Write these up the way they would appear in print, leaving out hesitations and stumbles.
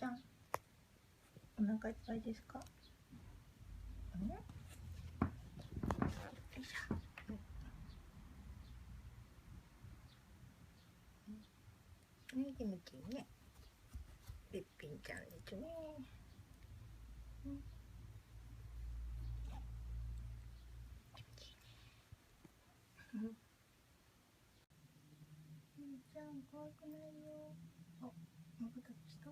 ゃん、お腹いっぱいですか？よいしょ。ね、キムチね。べっぴんちゃんですね。ちゃん怖くないよ。あ、まぶたした。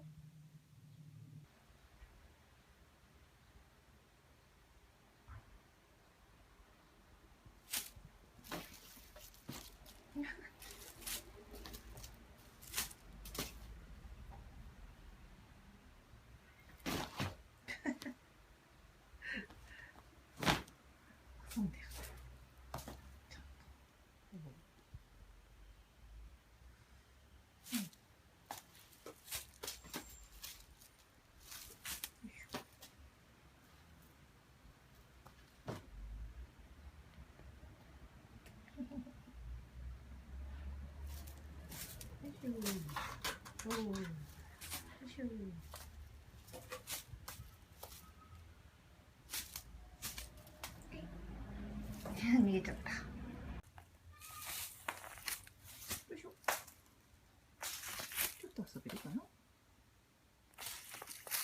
そうです。逃げちゃった。よいしょ。ちょっと遊べるかな。よ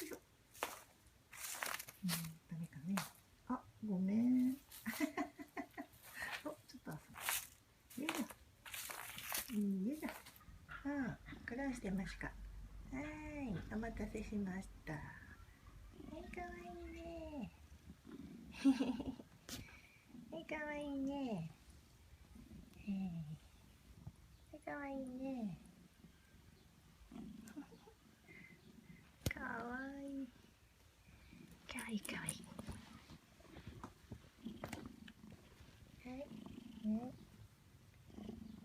いしょ。ダメかね。あ、ごめん。お、ちょっと遊ぶ。よいしょ。よいしょ。クラしてますか。はい、お待たせしました。かわいいね。かわいいね。かわいいね。かわいい。かわいいかわいい。はい。ね。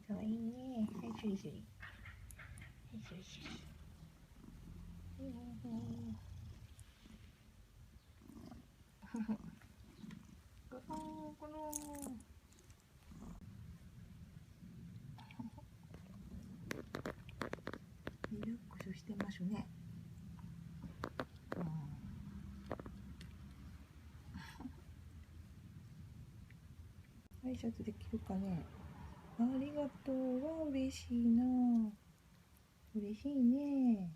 かわいいね。はい、シュリシュリ。はい、シュリシュリ。このリラックスしてますね。挨拶できるかね。ありがとう。わ、嬉しいな。嬉しいね。